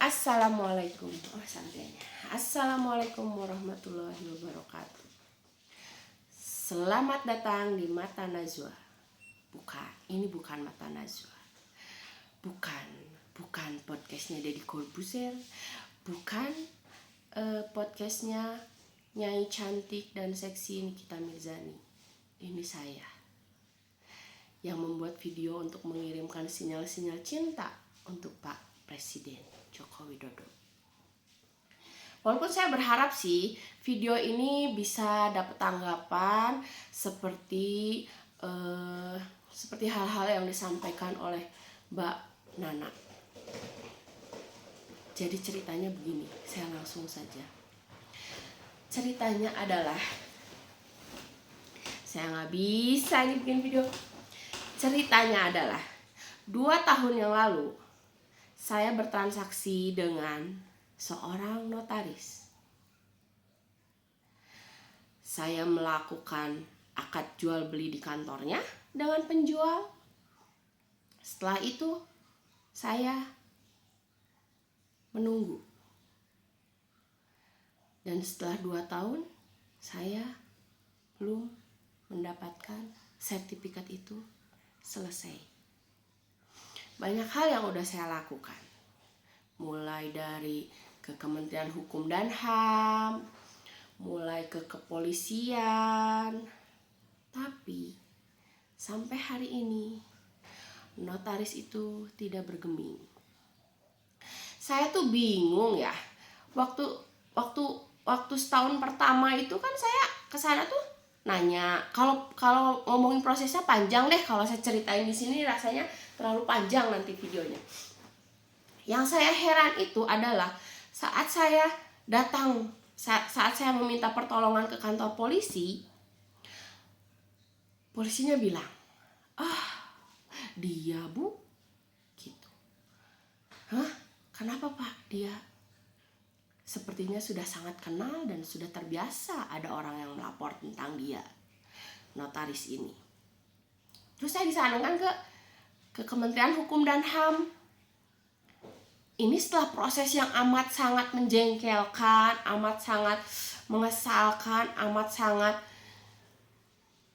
Assalamualaikum. Sangganya. Assalamualaikum warahmatullahi wabarakatuh. Selamat datang di Mata Najwa. Ini bukan Mata Najwa. Bukan podcastnya Deddy Corbuzier. Bukan podcastnya Nyai cantik dan seksi Nikita Mirzani. Ini saya yang membuat video untuk mengirimkan sinyal-sinyal cinta untuk Pak Presiden Joko Widodo. Walaupun saya berharap sih video ini bisa dapat tanggapan seperti hal-hal yang disampaikan oleh Mbak Nana. Jadi ceritanya begini, saya langsung saja. Ceritanya adalah, saya nggak bisa ini bikin video. Ceritanya adalah 2 tahun yang lalu saya bertransaksi dengan seorang notaris. Saya melakukan akad jual beli di kantornya dengan penjual. Setelah itu saya menunggu. Dan setelah 2 tahun saya belum mendapatkan sertifikat itu selesai. Banyak hal yang udah saya lakukan, mulai dari ke Kementerian Hukum dan HAM, mulai ke kepolisian, tapi sampai hari ini notaris itu tidak bergeming. Saya tuh bingung ya. Waktu setahun pertama itu kan saya kesana tuh nanya. Kalau ngomongin prosesnya panjang deh. Kalau saya ceritain di sini rasanya terlalu panjang nanti videonya. Yang saya heran itu adalah saat saya meminta pertolongan ke kantor polisi, polisinya bilang, dia bu, gitu. Hah? Kenapa pak? Dia sepertinya sudah sangat kenal dan sudah terbiasa ada orang yang melapor tentang dia, notaris ini. Terus saya disanangkan ke Kementerian Hukum dan HAM. Ini setelah proses yang amat sangat menjengkelkan, amat sangat mengesalkan, amat sangat,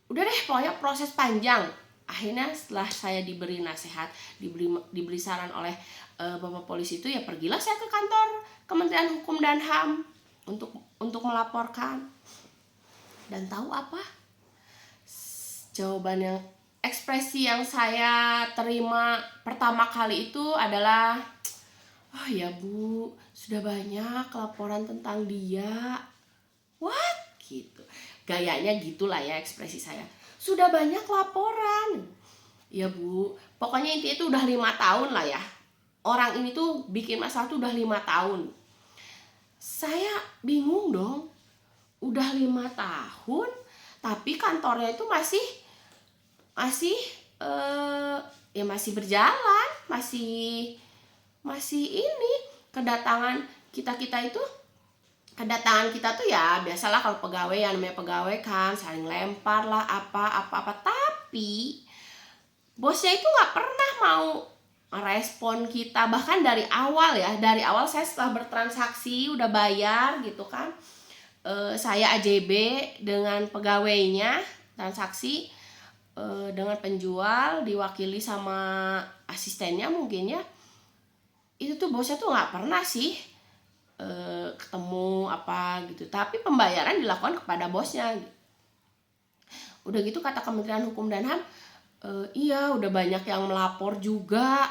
udah deh pokoknya proses panjang. Akhirnya setelah saya diberi nasihat, diberi saran oleh Bapak polisi itu, ya pergilah saya ke kantor Kementerian Hukum dan HAM untuk melaporkan. Dan tahu apa? Jawaban yang ekspresi yang saya terima pertama kali itu adalah, oh ya bu, sudah banyak laporan tentang dia. What? Gitu. Gayanya gitulah ya ekspresi saya. Sudah banyak laporan. Ya bu, pokoknya intinya itu udah 5 tahun lah ya. Orang ini tuh bikin masalah tuh udah 5 tahun. Saya bingung dong. Udah 5 tahun, tapi kantornya itu masih berjalan, masih ini. Kedatangan kita tuh ya biasalah kalau pegawai, yang namanya pegawai kan saling lempar lah apa. Tapi bosnya itu nggak pernah mau respon kita. Bahkan dari awal saya setelah bertransaksi udah bayar gitu kan, saya AJB dengan pegawainya, transaksi dengan penjual diwakili sama asistennya mungkin ya. Itu tuh bosnya tuh nggak pernah sih ketemu apa gitu, tapi pembayaran dilakukan kepada bosnya. Udah gitu kata Kementerian Hukum dan HAM, iya udah banyak yang melapor juga.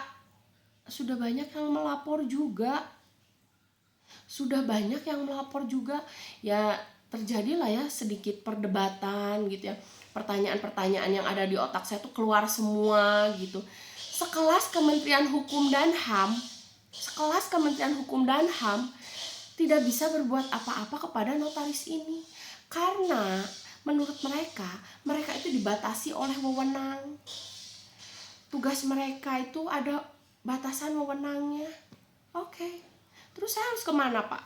Sudah banyak yang melapor juga. Ya terjadilah ya sedikit perdebatan gitu ya. Pertanyaan-pertanyaan yang ada di otak saya tuh keluar semua gitu. Sekelas Kementerian Hukum dan HAM tidak bisa berbuat apa-apa kepada notaris ini. Karena menurut mereka itu dibatasi oleh wewenang. Tugas mereka itu ada batasan wewenangnya. Oke. Terus saya harus kemana pak?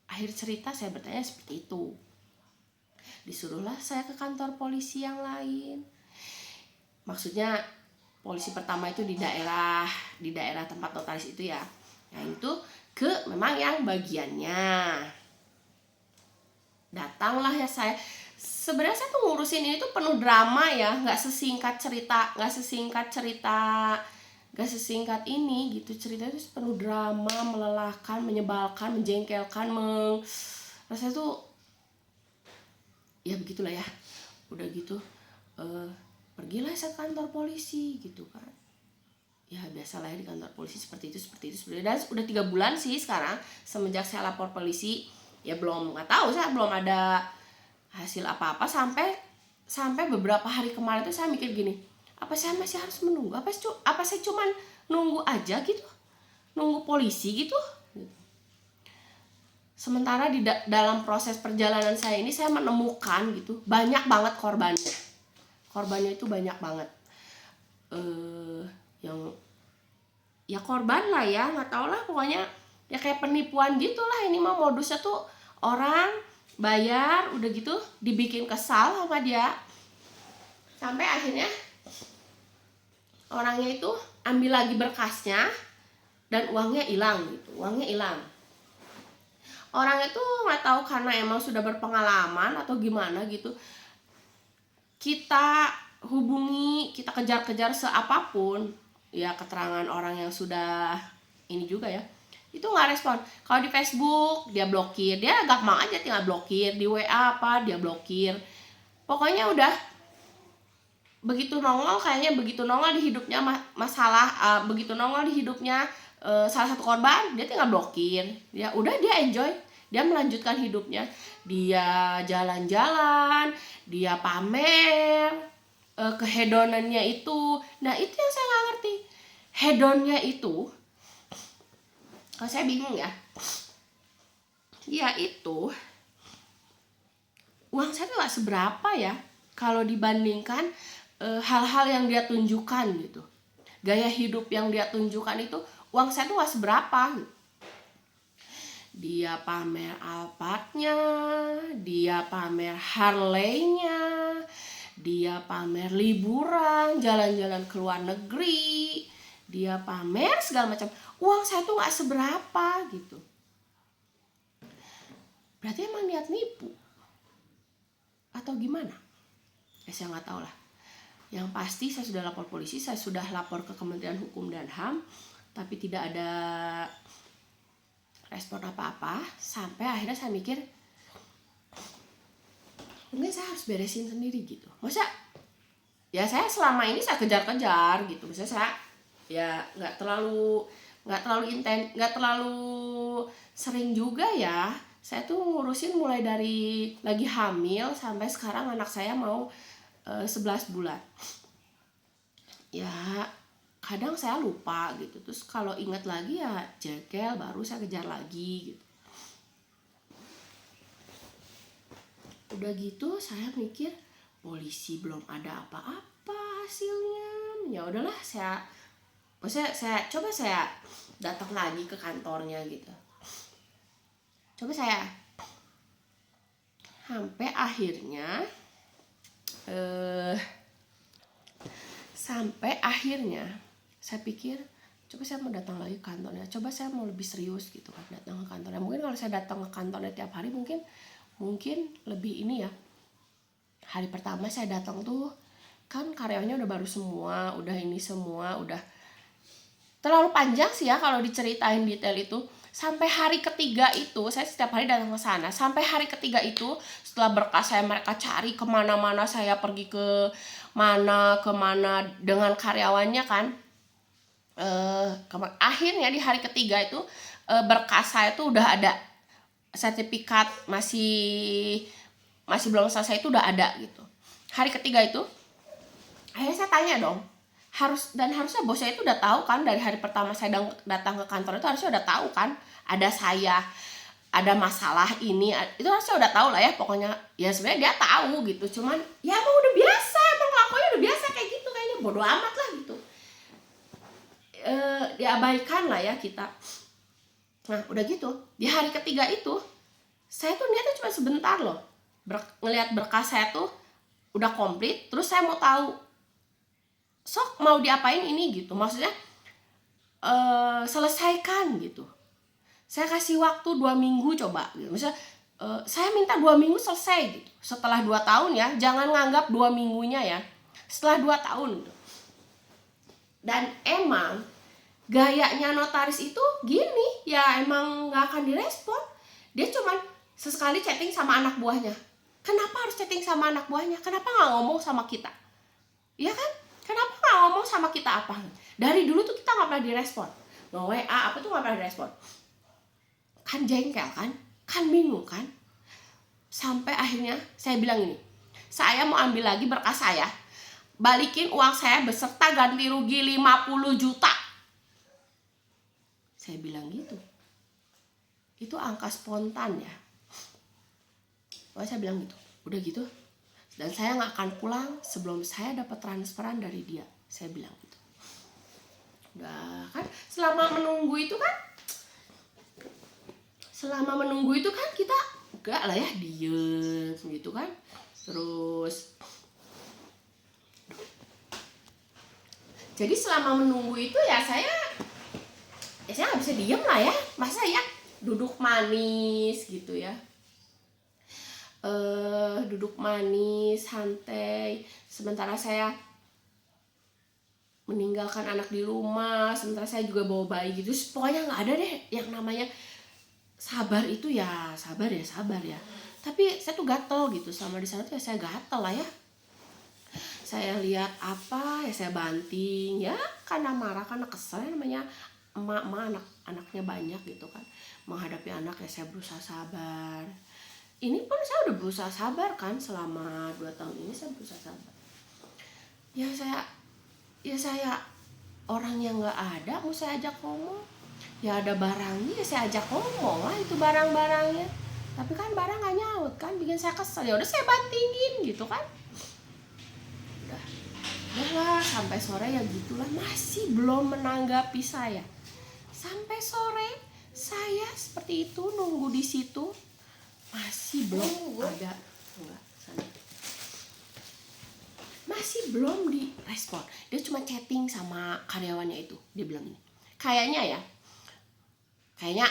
Akhir cerita saya bertanya seperti itu. Disuruhlah saya ke kantor polisi yang lain. Maksudnya polisi pertama itu di daerah tempat notaris itu ya. Nah itu ke memang yang bagiannya. Datanglah ya saya. Sebenarnya saya tuh ngurusin ini tuh penuh drama ya, nggak sesingkat ini gitu. Ceritanya tuh penuh drama, melelahkan, menyebalkan, menjengkelkan, rasanya tuh ya begitulah ya. Udah gitu pergilah saya ke kantor polisi gitu kan. Ya biasalah ya di kantor polisi seperti itu. Dan udah 3 bulan sih sekarang semenjak saya lapor polisi. Ya nggak tahu, saya belum ada hasil apa-apa sampai beberapa hari kemarin tuh saya mikir gini, apa saya masih harus menunggu? Apa saya cuman nunggu aja gitu? Nunggu polisi gitu? Sementara di dalam proses perjalanan saya ini saya menemukan gitu banyak banget korbannya. Korbannya itu banyak banget. Yang ya korban lah ya, nggak tau lah pokoknya ya kayak penipuan gitulah. Ini mah modusnya tuh orang bayar udah gitu dibikin kesal sama dia sampai akhirnya orangnya itu ambil lagi berkasnya dan uangnya hilang gitu. Orangnya tuh nggak tahu karena emang sudah berpengalaman atau gimana gitu. Kita hubungi, kita kejar-kejar seapapun ya keterangan orang yang sudah ini juga ya, itu nggak respon. Kalau di Facebook dia blokir, dia gampang aja tinggal blokir. Di WA apa dia blokir. Pokoknya udah begitu nongol di hidupnya masalah, begitu nongol di hidupnya salah satu korban, dia tinggal blokir. Ya udah, dia enjoy, dia melanjutkan hidupnya, dia jalan-jalan, dia pamer kehedonannya itu. Nah itu yang saya nggak ngerti, hedonnya itu kalau saya bingung ya. Ya itu uang saya tuh gak seberapa ya kalau dibandingkan hal-hal yang dia tunjukkan gitu. Gaya hidup yang dia tunjukkan itu uang saya tuh gak seberapa gitu. Dia pamer Alphardnya, dia pamer Harley-nya, dia pamer liburan, jalan-jalan ke luar negeri, dia pamer segala macam. Uang saya tuh gak seberapa gitu. Berarti emang niat nipu atau gimana? Ya saya nggak tahu lah. Yang pasti saya sudah lapor polisi, saya sudah lapor ke Kementerian Hukum dan HAM, tapi tidak ada respon apa-apa. Sampai akhirnya saya mikir, mungkin saya harus beresin sendiri gitu. Masa ya saya selama ini saya kejar-kejar gitu. Misalnya saya ya nggak terlalu sering juga ya. Saya tuh ngurusin mulai dari lagi hamil sampai sekarang anak saya mau 11 bulan. Ya kadang saya lupa gitu. Terus kalau ingat lagi ya jengkel, baru saya kejar lagi gitu. Udah gitu saya mikir polisi belum ada apa-apa hasilnya. Ya udahlah, saya coba datang lagi ke kantornya gitu. Sampai akhirnya saya pikir coba saya mau datang lagi ke kantornya, coba saya mau lebih serius gitu kan datang ke kantornya. Mungkin kalau saya datang ke kantornya tiap hari mungkin lebih ini ya. Hari pertama saya datang tuh kan karyawannya udah baru semua, udah ini semua, udah terlalu panjang sih ya kalau diceritain detail itu. Sampai hari ketiga itu saya setiap hari datang ke sana. Sampai hari ketiga itu setelah berkas mereka cari kemana-mana, saya pergi ke mana dengan karyawannya kan. Akhirnya di hari ketiga itu berkas saya tuh udah ada, sertifikat masih belum selesai itu udah ada gitu. Hari ketiga itu akhirnya saya tanya dong, harusnya bosnya itu udah tahu kan, dari hari pertama saya datang ke kantor itu harusnya udah tahu kan ada masalah ini, itu harusnya udah tahu lah ya. Pokoknya ya sebenarnya dia tahu gitu, cuman ya emang udah biasa, emang kelakuannya udah biasa kayak gitu, kayaknya bodo amat lah gitu. Diabaikan lah ya kita. Nah udah gitu di hari ketiga itu saya tuh niatnya cuma sebentar loh, ngelihat berkas saya tuh udah komplit, terus saya mau tahu sok mau diapain ini gitu. Maksudnya selesaikan gitu. Saya kasih waktu 2 minggu coba gitu. Misalnya saya minta 2 minggu selesai gitu. Setelah 2 tahun ya, jangan nganggap 2 minggunya ya. Setelah 2 tahun gitu. Dan emang gayanya notaris itu gini, ya emang gak akan direspon. Dia cuman sesekali chatting sama anak buahnya. Kenapa harus chatting sama anak buahnya? Kenapa gak ngomong sama kita? Iya kan? Kenapa gak ngomong sama kita apa? Dari dulu tuh kita gak pernah direspon. Nge-WA apa tuh gak pernah direspon. Kan jengkel kan? Kan bingung kan? Sampai akhirnya saya bilang ini, saya mau ambil lagi berkas saya, balikin uang saya beserta ganti rugi 50 juta. Saya bilang gitu. Itu angka spontan ya. Wah, saya bilang gitu. Udah gitu. Dan saya gak akan pulang sebelum saya dapat transferan dari dia. Saya bilang gitu. Udah kan, selama menunggu itu kan kita enggak lah ya, diem gitu kan. Terus jadi selama menunggu itu ya saya gak bisa diem lah ya. Masa ya duduk manis gitu ya, duduk manis santai sementara saya meninggalkan anak di rumah, sementara saya juga bawa bayi gitu. Pokoknya nggak ada deh yang namanya sabar itu ya, sabar ya. Tapi saya tuh gatel gitu sama di sana tuh ya, saya gatel lah ya. Saya lihat apa ya saya banting ya, karena marah, karena kesel. Namanya emak anaknya banyak gitu kan, menghadapi anak ya saya berusaha sabar. Ini pun saya udah berusaha sabar kan, selama 2 tahun ini saya berusaha sabar. Ya saya orang yang nggak ada mau saya ajak ngomong, ya ada barangnya ya saya ajak ngomong lah itu barang-barangnya. Tapi kan barang nggak nyaut kan, bikin saya kesel. Ya udah saya bantingin gitu kan. Udah lah sampai sore ya gitulah, masih belum menanggapi saya. Sampai sore saya seperti itu nunggu di situ, masih belum ada, masih belum direspon. Dia cuma chatting sama karyawannya itu. Dia bilang ini, kayaknya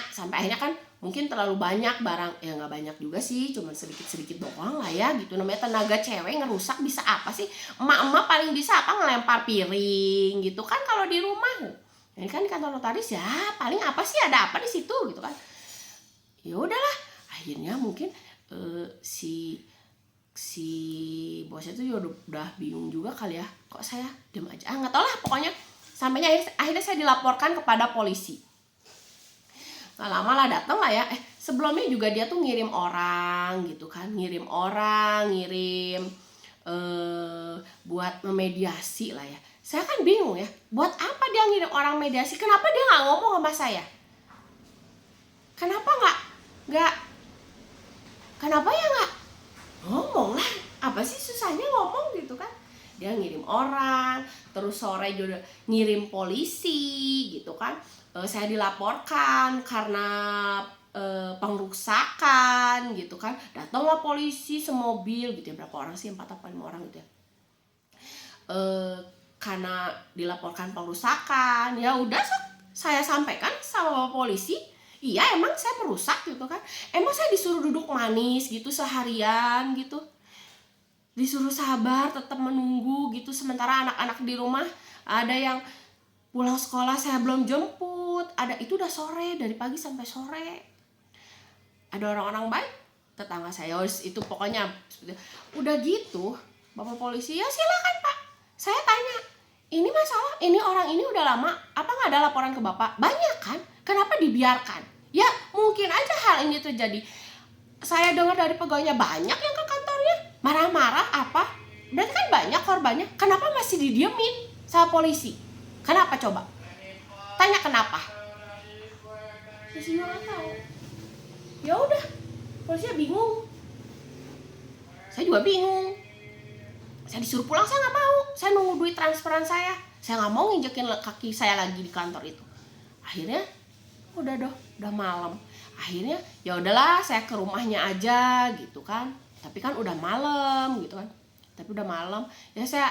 sampai akhirnya kan mungkin terlalu banyak barang. Ya nggak banyak juga sih, cuma sedikit doang lah ya gitu. Namanya tenaga cewek ngerusak bisa apa sih? Emak-emak paling bisa apa, ngelempar piring gitu kan kalau di rumah. Ini kan di kantor notaris ya paling apa sih, ada apa di situ gitu kan. Ya udahlah, akhirnya mungkin si bosnya itu udah bingung juga kali ya, kok saya diam aja, nggak tau lah. Pokoknya sampainya akhirnya saya dilaporkan kepada polisi. Nggak lama lah datang lah ya. Sebelumnya juga dia tuh ngirim orang gitu kan, ngirim buat memediasi lah ya. Saya kan bingung ya, buat apa dia ngirim orang mediasi? Kenapa dia nggak ngomong sama saya? Kenapa kenapa ya nggak ngomong lah? Apa sih susahnya ngomong gitu kan? Dia ngirim orang, terus sore juga ngirim polisi gitu kan. Saya dilaporkan karena pengrusakan gitu kan. Datanglah polisi semobil gitu ya, berapa orang sih, 4 atau 5 orang gitu ya. Karena dilaporkan pengrusakan, ya udah saya sampaikan sama polisi, iya emang saya merusak gitu kan. Emang saya disuruh duduk manis gitu seharian gitu, disuruh sabar tetap menunggu gitu, sementara anak-anak di rumah ada yang pulang sekolah saya belum jemput, ada itu udah sore, dari pagi sampai sore. Ada orang-orang baik tetangga saya itu pokoknya udah gitu. Bapak polisi, ya silakan Pak, saya tanya, ini masalah, ini orang ini udah lama, apa nggak ada laporan ke Bapak? Banyak kan, kenapa dibiarkan? Ya mungkin aja hal ini terjadi. Saya dengar dari pegawainya banyak yang ke kantornya marah-marah apa, berarti kan banyak korbannya. Kenapa masih didiemin sama polisi? Kenapa coba? Tanya kenapa? Polisi nggak tahu. Ya udah, polisinya bingung. Saya juga bingung. Saya disuruh pulang, saya nggak mau. Saya nunggu duit transferan saya. Saya nggak mau nginjekin kaki saya lagi di kantor itu. Akhirnya udah malam. Akhirnya ya udahlah, saya ke rumahnya aja gitu kan. Tapi kan udah malam gitu kan. Ya saya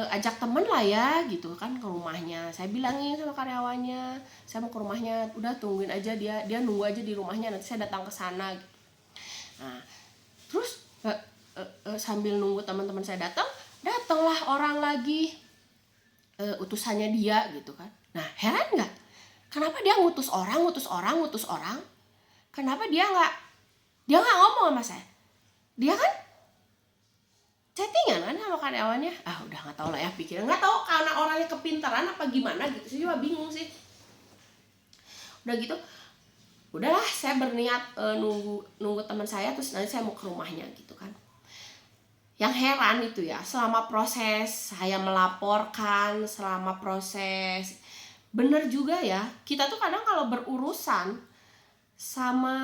ajak temen lah ya gitu kan ke rumahnya. Saya bilangin sama karyawannya, saya mau ke rumahnya, udah tungguin aja dia nunggu aja di rumahnya, nanti saya datang ke sana gitu. Nah terus sambil nunggu teman-teman saya datanglah orang lagi, utusannya dia gitu kan. Nah heran nggak, kenapa dia ngutus orang, kenapa dia nggak ngomong sama saya? Dia kan chattingan kan sama karyawannya. Udah nggak tahu lah ya, pikiran nggak tahu karena orangnya kepintaran apa gimana gitu, saya juga bingung sih. Udah gitu, udahlah saya berniat nunggu teman saya, terus nanti saya mau ke rumahnya gitu kan. Yang heran itu ya, selama proses saya melaporkan, selama proses, bener juga ya, kita tuh kadang kalau berurusan sama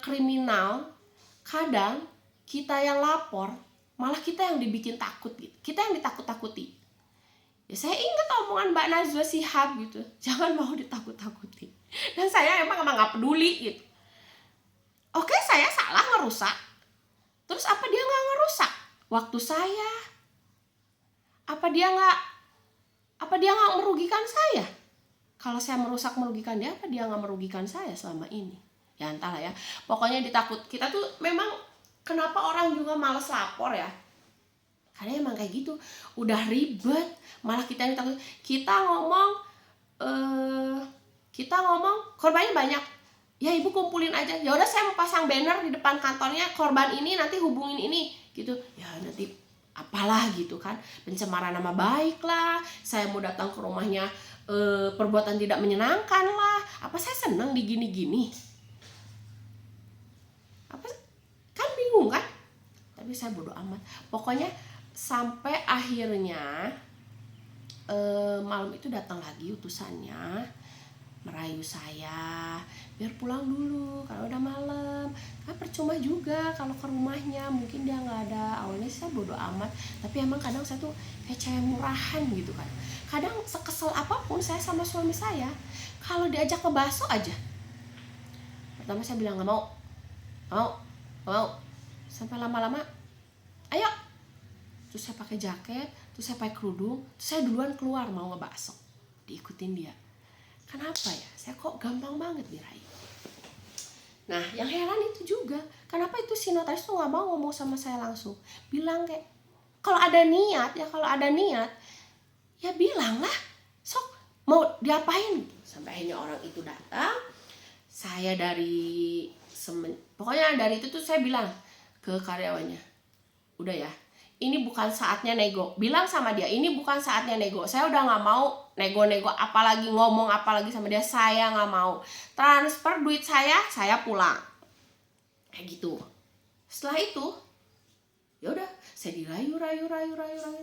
kriminal, kadang kita yang lapor malah kita yang dibikin takut gitu, kita yang ditakut-takuti. Ya saya ingat omongan Mbak Najwa Shihab gitu, jangan mau ditakut-takuti. Dan saya emang nggak peduli gitu. Oke, saya salah ngerusak, terus apa dia nggak ngerusak waktu saya? Apa dia nggak merugikan saya? Kalau saya merugikan dia, apa dia nggak merugikan saya selama ini? Ya entahlah ya, pokoknya kita tuh memang, kenapa orang juga males lapor ya? Karena emang kayak gitu, udah ribet, malah kita yang takut. Kita ngomong korbannya banyak, ya ibu kumpulin aja. Ya udah saya mau pasang banner di depan kantornya, korban ini nanti hubungin ini gitu. Ya nanti apalah gitu kan, pencemaran nama baik lah, saya mau datang ke rumahnya perbuatan tidak menyenangkan lah. Apa saya seneng digini-gini? Apa kan bingung kan? Tapi saya bodo amat. Pokoknya sampai akhirnya malam itu datang lagi utusannya, merayu saya biar pulang dulu karena udah malam. Kan percuma juga kalau ke rumahnya, mungkin dia nggak ada. Awalnya saya bodo amat, tapi emang kadang saya tuh kayak cewek murahan gitu kan. Kadang sekesel apapun saya sama suami saya, kalau diajak ke bakso aja, pertama saya bilang nggak mau. Sampai lama-lama, ayo. Terus saya pakai jaket, terus saya pakai kerudung, terus saya duluan keluar mau ngebakso, diikutin dia. Kenapa ya? Saya kok gampang banget dirayu. Nah, yang heran itu juga, kenapa itu si notaris tuh nggak mau ngomong sama saya langsung, bilang kayak, kalau ada niat ya bilang lah, sok mau diapain. Sampai akhirnya orang itu datang, saya pokoknya dari itu tuh saya bilang ke karyawannya, udah ya, ini bukan saatnya nego. Bilang sama dia, ini bukan saatnya nego. Saya udah gak mau nego-nego, apalagi ngomong apalagi sama dia. Saya gak mau. Transfer duit saya pulang. Kayak gitu. Setelah itu, ya udah, saya dirayu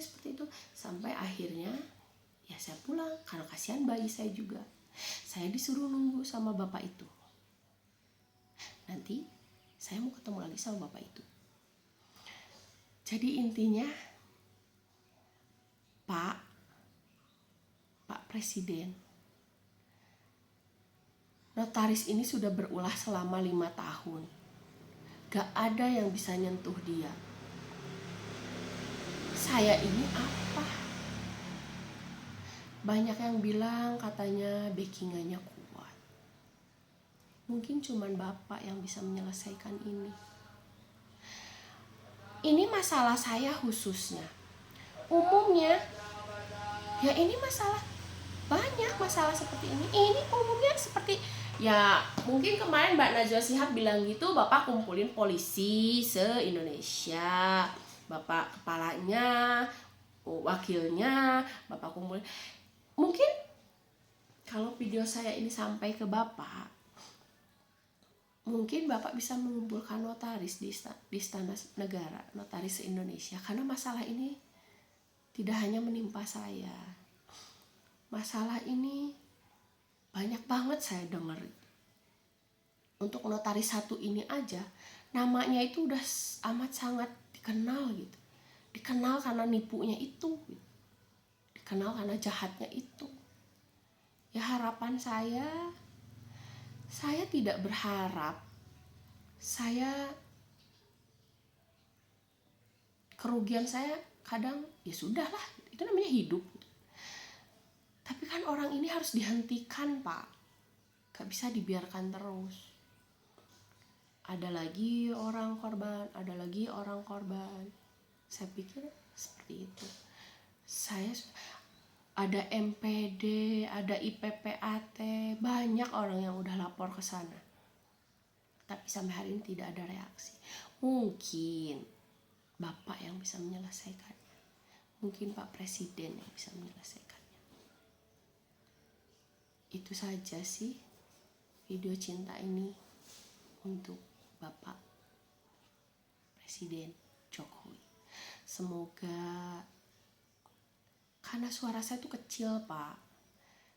seperti itu. Sampai akhirnya, ya saya pulang. Karena kasihan bayi saya juga. Saya disuruh nunggu sama bapak itu. Nanti, saya mau ketemu lagi sama bapak itu. Jadi intinya, Pak Presiden, notaris ini sudah berulah selama 5 tahun. Gak ada yang bisa nyentuh dia. Saya ini apa? Banyak yang bilang katanya backingannya kuat. Mungkin cuman Bapak yang bisa menyelesaikan ini. Ini masalah saya khususnya. Umumnya, ya ini banyak masalah seperti ini. Ini umumnya seperti, ya mungkin kemarin Mbak Najwa Shihab bilang gitu, Bapak kumpulin polisi se-Indonesia. Bapak kepalanya, wakilnya, Bapak kumpulin. Mungkin kalau video saya ini sampai ke Bapak, mungkin Bapak bisa mengumpulkan notaris di Istana Negara, notaris se-Indonesia. Karena masalah ini tidak hanya menimpa saya. Masalah ini banyak banget saya dengar. Untuk notaris satu ini aja, namanya itu udah amat sangat dikenal gitu. Dikenal karena nipunya itu gitu. Dikenal karena jahatnya itu. Ya harapan saya tidak berharap kerugian saya kadang ya sudahlah, itu namanya hidup. Tapi kan orang ini harus dihentikan Pak, gak bisa dibiarkan terus. Ada lagi orang korban, ada lagi orang korban. Saya pikir seperti itu. Saya ada MPD, ada IPPAT, banyak orang yang udah lapor ke sana. Tapi sampai hari ini tidak ada reaksi. Mungkin Bapak yang bisa menyelesaikannya. Mungkin Pak Presiden yang bisa menyelesaikannya. Itu saja sih video cinta ini untuk Bapak Presiden Jokowi. Semoga, karena suara saya tuh kecil Pak,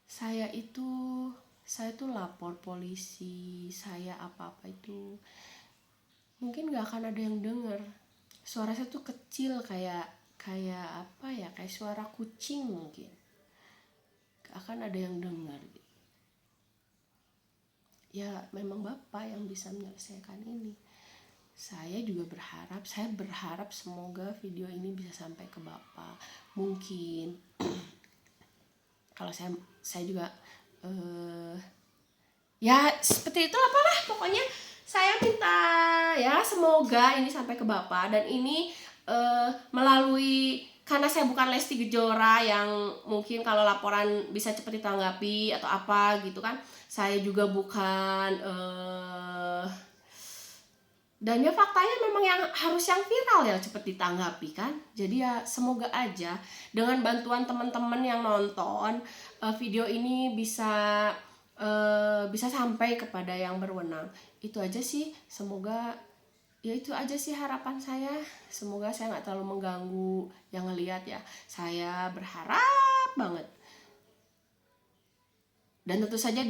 saya tuh lapor polisi, saya apa-apa itu mungkin gak akan ada yang denger. Suara saya tuh kecil, kayak apa ya, kayak suara kucing, mungkin gak akan ada yang denger gitu. Ya memang Bapak yang bisa menyelesaikan ini. Saya berharap semoga video ini bisa sampai ke Bapak. Mungkin kalau saya juga ya seperti itu apalah, pokoknya saya minta ya semoga ini sampai ke Bapak. Dan ini melalui, karena saya bukan Lesti Kejora yang mungkin kalau laporan bisa cepat ditanggapi atau apa gitu kan. Saya juga bukan dan ya faktanya memang yang harus yang viral yang cepat ditanggapi kan. Jadi ya semoga aja dengan bantuan teman-teman yang nonton video ini bisa sampai kepada yang berwenang. Itu aja sih, semoga ya itu aja sih harapan saya. Semoga saya nggak terlalu mengganggu yang ngelihat ya. Saya berharap banget. Dan tentu saja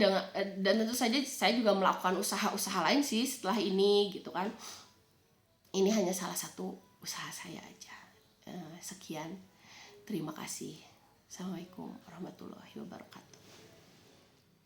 saya juga melakukan usaha-usaha lain sih setelah ini gitu kan. Ini hanya salah satu usaha saya aja. Sekian, terima kasih. Assalamualaikum warahmatullahi wabarakatuh.